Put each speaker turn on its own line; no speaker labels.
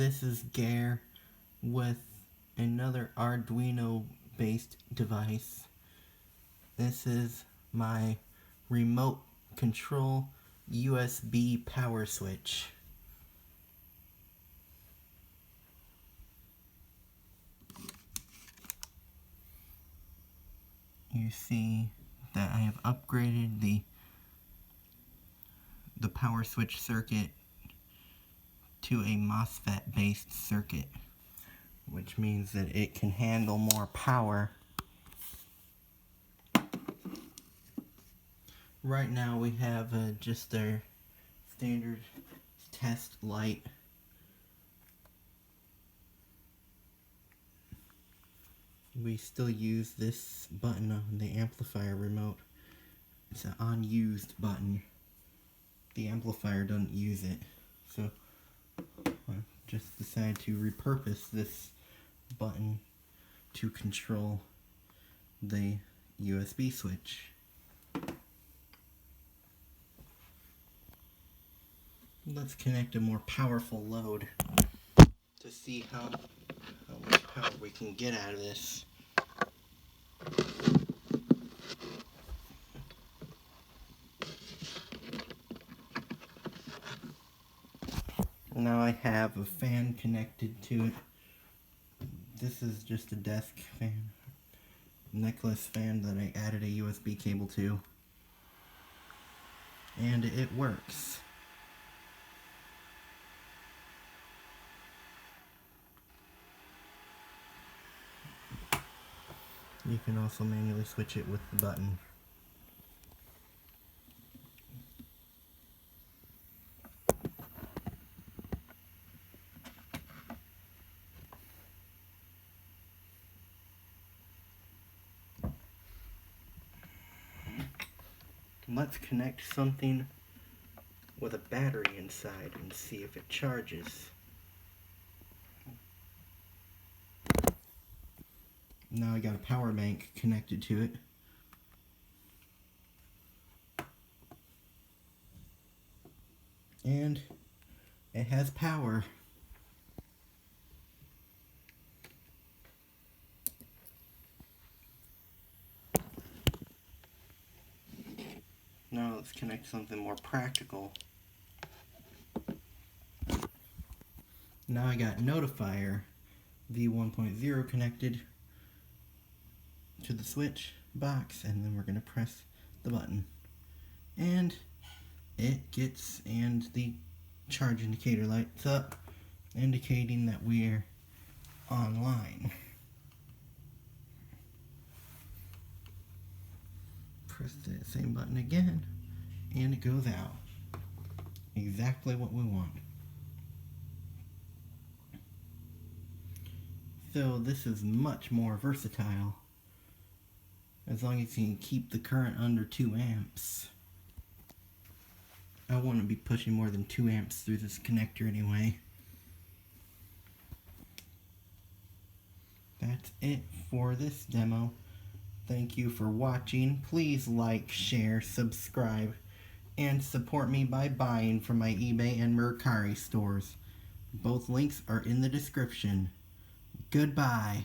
This is Gare with another Arduino based device. This is my remote control USB power switch. You see that I have upgraded the power switch circuit to a MOSFET based circuit, which means that it can handle more power. Right now we have just our standard test light. We still use this button on the amplifier remote. It's an unused button. The amplifier doesn't use it, so I just decided to repurpose this button to control the USB switch. Let's connect a more powerful load to see how much power we can get out of this. Now I have a fan connected to it. This is just a desk fan, necklace fan that I added a USB cable to, and it works. You can also manually switch it with the button. Let's connect something with a battery inside and see if it charges. Now I got a power bank connected to it. And it has power. Now let's connect something more practical. Now I got notifier V1.0 connected to the switch box, and then we're going to press the button. And the charge indicator lights up, indicating that we're online. Press the same button again, and it goes out. Exactly what we want. So this is much more versatile, as long as you can keep the current under 2 amps. I wouldn't be pushing more than 2 amps through this connector anyway. That's it for this demo. Thank you for watching. Please like, share, subscribe, and support me by buying from my eBay and Mercari stores. Both links are in the description. Goodbye.